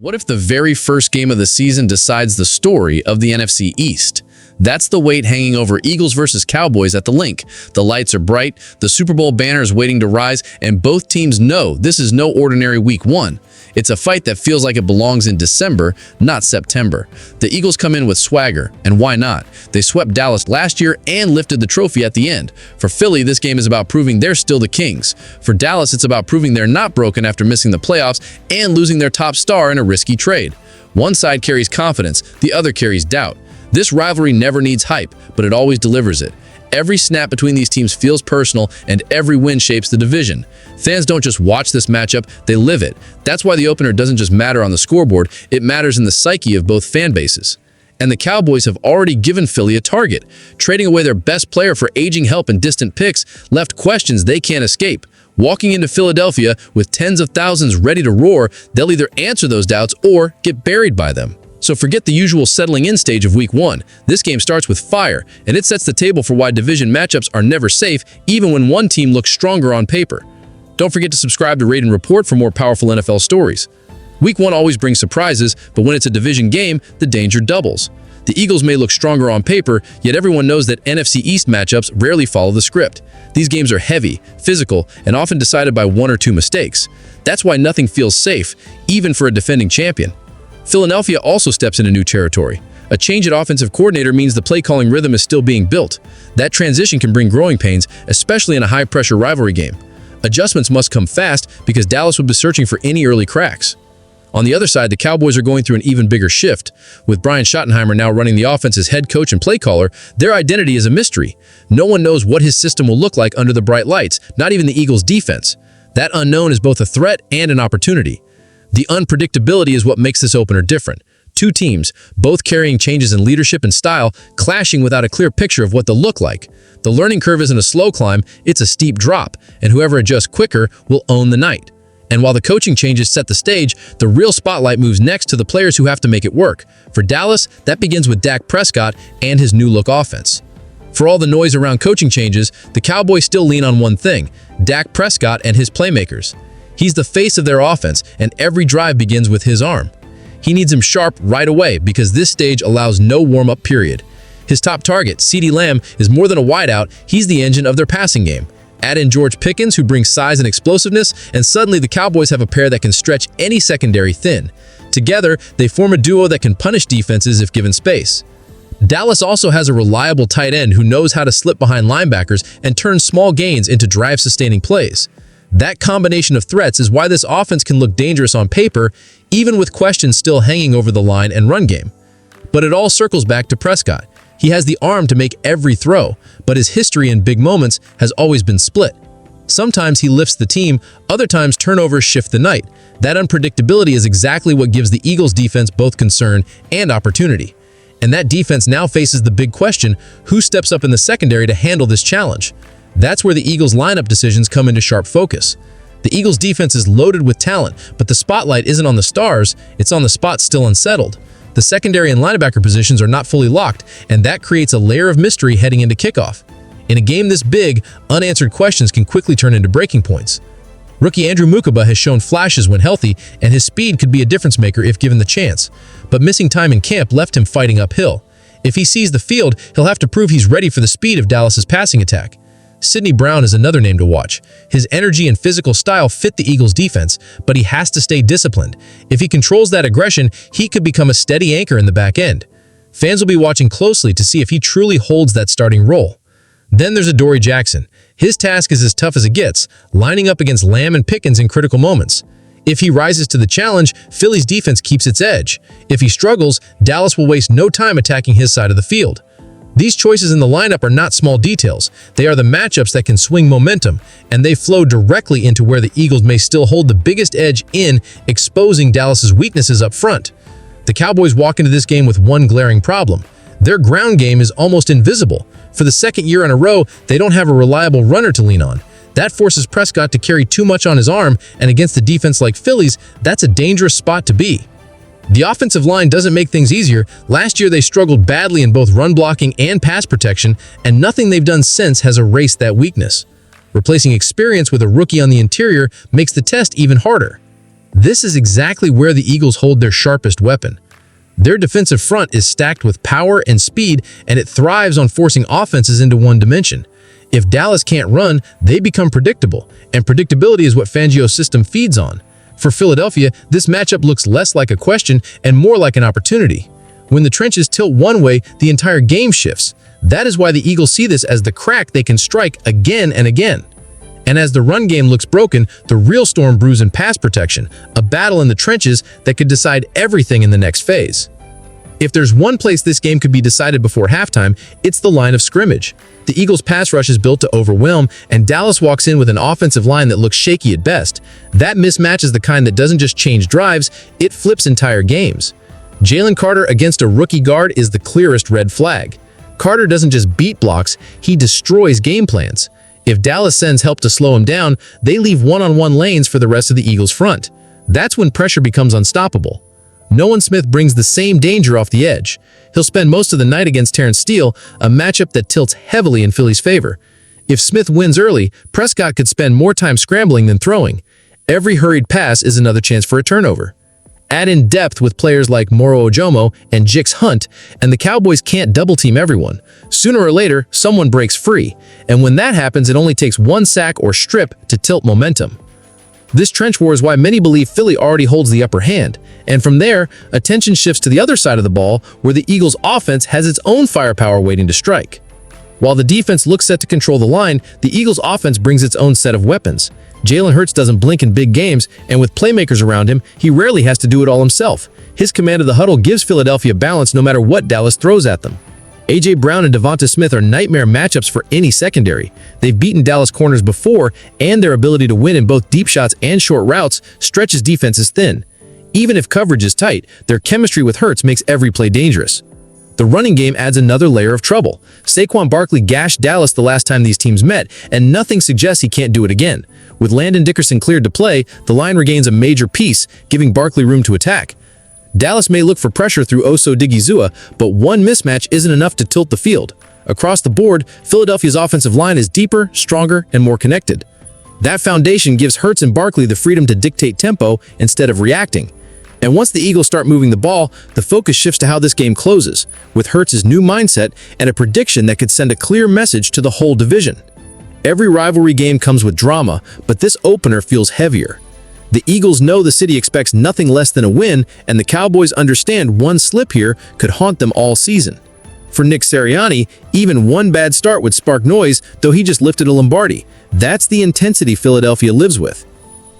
What if the very first game of the season decides the story of the NFC East? That's the weight hanging over Eagles versus Cowboys at the Link. The lights are bright, the Super Bowl banner is waiting to rise, and both teams know this is no ordinary Week 1. It's a fight that feels like it belongs in December, not September. The Eagles come in with swagger, and why not? They swept Dallas last year and lifted the trophy at the end. For Philly, this game is about proving they're still the Kings. For Dallas, it's about proving they're not broken after missing the playoffs and losing their top star in a risky trade. One side carries confidence, the other carries doubt. This rivalry never needs hype, but it always delivers it. Every snap between these teams feels personal, and every win shapes the division. Fans don't just watch this matchup, they live it. That's why the opener doesn't just matter on the scoreboard, it matters in the psyche of both fan bases. And the Cowboys have already given Philly a target. Trading away their best player for aging help and distant picks left questions they can't escape. Walking into Philadelphia with tens of thousands ready to roar, they'll either answer those doubts or get buried by them. So forget the usual settling in stage of Week 1. This game starts with fire, and it sets the table for why division matchups are never safe, even when one team looks stronger on paper. Don't forget to subscribe to Rate and Report for more powerful NFL stories. Week 1 always brings surprises, but when it's a division game, the danger doubles. The Eagles may look stronger on paper, yet everyone knows that NFC East matchups rarely follow the script. These games are heavy, physical, and often decided by one or two mistakes. That's why nothing feels safe, even for a defending champion. Philadelphia also steps into new territory. A change at offensive coordinator means the play-calling rhythm is still being built. That transition can bring growing pains, especially in a high-pressure rivalry game. Adjustments must come fast because Dallas will be searching for any early cracks. On the other side, the Cowboys are going through an even bigger shift. With Brian Schottenheimer now running the offense as head coach and play caller, their identity is a mystery. No one knows what his system will look like under the bright lights, not even the Eagles' defense. That unknown is both a threat and an opportunity. The unpredictability is what makes this opener different. Two teams, both carrying changes in leadership and style, clashing without a clear picture of what they'll look like. The learning curve isn't a slow climb, it's a steep drop, and whoever adjusts quicker will own the night. And while the coaching changes set the stage, the real spotlight moves next to the players who have to make it work. For Dallas, that begins with Dak Prescott and his new-look offense. For all the noise around coaching changes, the Cowboys still lean on one thing: Dak Prescott and his playmakers. He's the face of their offense, and every drive begins with his arm. He needs him sharp right away because this stage allows no warm-up period. His top target, CeeDee Lamb, is more than a wideout, he's the engine of their passing game. Add in George Pickens, who brings size and explosiveness, and suddenly the Cowboys have a pair that can stretch any secondary thin. Together, they form a duo that can punish defenses if given space. Dallas also has a reliable tight end who knows how to slip behind linebackers and turn small gains into drive-sustaining plays. That combination of threats is why this offense can look dangerous on paper, even with questions still hanging over the line and run game. But it all circles back to Prescott. He has the arm to make every throw, but his history in big moments has always been split. Sometimes he lifts the team, other times turnovers shift the night. That unpredictability is exactly what gives the Eagles' defense both concern and opportunity. And that defense now faces the big question: who steps up in the secondary to handle this challenge? That's where the Eagles' lineup decisions come into sharp focus. The Eagles' defense is loaded with talent, but the spotlight isn't on the stars, it's on the spots still unsettled. The secondary and linebacker positions are not fully locked, and that creates a layer of mystery heading into kickoff. In a game this big, unanswered questions can quickly turn into breaking points. Rookie Andrew Mukaba has shown flashes when healthy, and his speed could be a difference maker if given the chance. But missing time in camp left him fighting uphill. If he sees the field, he'll have to prove he's ready for the speed of Dallas's passing attack. Sidney Brown is another name to watch. His energy and physical style fit the Eagles' defense, but he has to stay disciplined. If he controls that aggression, he could become a steady anchor in the back end. Fans will be watching closely to see if he truly holds that starting role. Then there's Adoree Jackson. His task is as tough as it gets, lining up against Lamb and Pickens in critical moments. If he rises to the challenge, Philly's defense keeps its edge. If he struggles, Dallas will waste no time attacking his side of the field. These choices in the lineup are not small details. They are the matchups that can swing momentum, and they flow directly into where the Eagles may still hold the biggest edge in exposing Dallas's weaknesses up front. The Cowboys walk into this game with one glaring problem. Their ground game is almost invisible. For the second year in a row, they don't have a reliable runner to lean on. That forces Prescott to carry too much on his arm, and against a defense like Philly's, that's a dangerous spot to be. The offensive line doesn't make things easier. Last year they struggled badly in both run blocking and pass protection, and nothing they've done since has erased that weakness. Replacing experience with a rookie on the interior makes the test even harder. This is exactly where the Eagles hold their sharpest weapon. Their defensive front is stacked with power and speed, and it thrives on forcing offenses into one dimension. If Dallas can't run, they become predictable, and predictability is what Fangio's system feeds on. For Philadelphia, this matchup looks less like a question and more like an opportunity. When the trenches tilt one way, the entire game shifts. That is why the Eagles see this as the crack they can strike again and again. And as the run game looks broken, the real storm brews in pass protection, a battle in the trenches that could decide everything in the next phase. If there's one place this game could be decided before halftime, it's the line of scrimmage. The Eagles' pass rush is built to overwhelm, and Dallas walks in with an offensive line that looks shaky at best. That mismatch is the kind that doesn't just change drives, it flips entire games. Jalen Carter against a rookie guard is the clearest red flag. Carter doesn't just beat blocks, he destroys game plans. If Dallas sends help to slow him down, they leave one-on-one lanes for the rest of the Eagles' front. That's when pressure becomes unstoppable. Nolan Smith brings the same danger off the edge. He'll spend most of the night against Terrence Steele, a matchup that tilts heavily in Philly's favor. If Smith wins early, Prescott could spend more time scrambling than throwing. Every hurried pass is another chance for a turnover. Add in depth with players like Moro Ojomo and Jix Hunt, and the Cowboys can't double-team everyone. Sooner or later, someone breaks free, and when that happens, it only takes one sack or strip to tilt momentum. This trench war is why many believe Philly already holds the upper hand, and from there, attention shifts to the other side of the ball where the Eagles' offense has its own firepower waiting to strike. While the defense looks set to control the line, the Eagles' offense brings its own set of weapons. Jalen Hurts doesn't blink in big games, and with playmakers around him, he rarely has to do it all himself. His command of the huddle gives Philadelphia balance no matter what Dallas throws at them. A.J. Brown and Devonta Smith are nightmare matchups for any secondary. They've beaten Dallas corners before, and their ability to win in both deep shots and short routes stretches defenses thin. Even if coverage is tight, their chemistry with Hurts makes every play dangerous. The running game adds another layer of trouble. Saquon Barkley gashed Dallas the last time these teams met, and nothing suggests he can't do it again. With Landon Dickerson cleared to play, the line regains a major piece, giving Barkley room to attack. Dallas may look for pressure through Oso Digizua, but one mismatch isn't enough to tilt the field. Across the board, Philadelphia's offensive line is deeper, stronger, and more connected. That foundation gives Hurts and Barkley the freedom to dictate tempo instead of reacting. And once the Eagles start moving the ball, the focus shifts to how this game closes, with Hurts' new mindset and a prediction that could send a clear message to the whole division. Every rivalry game comes with drama, but this opener feels heavier. The Eagles know the city expects nothing less than a win, and the Cowboys understand one slip here could haunt them all season. For Nick Sirianni, even one bad start would spark noise, though he just lifted a Lombardi. That's the intensity Philadelphia lives with.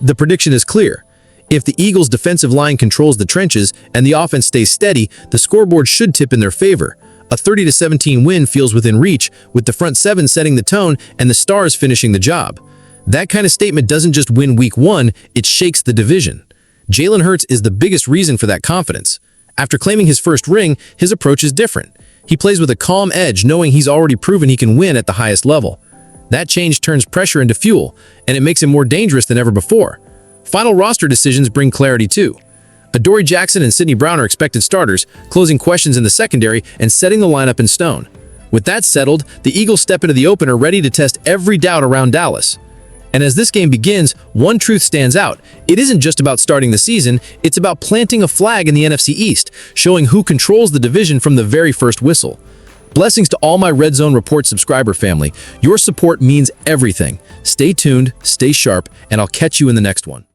The prediction is clear. If the Eagles' defensive line controls the trenches and the offense stays steady, the scoreboard should tip in their favor. A 30-17 win feels within reach, with the front seven setting the tone and the stars finishing the job. That kind of statement doesn't just win week one, it shakes the division. Jalen Hurts is the biggest reason for that confidence. After claiming his first ring, his approach is different. He plays with a calm edge, knowing he's already proven he can win at the highest level. That change turns pressure into fuel, and it makes him more dangerous than ever before. Final roster decisions bring clarity too. Adoree Jackson and Sidney Brown are expected starters, closing questions in the secondary and setting the lineup in stone. With that settled, the Eagles step into the opener ready to test every doubt around Dallas. And as this game begins, one truth stands out. It isn't just about starting the season, it's about planting a flag in the NFC East, showing who controls the division from the very first whistle. Blessings to all my Red Zone Report subscriber family. Your support means everything. Stay tuned, stay sharp, and I'll catch you in the next one.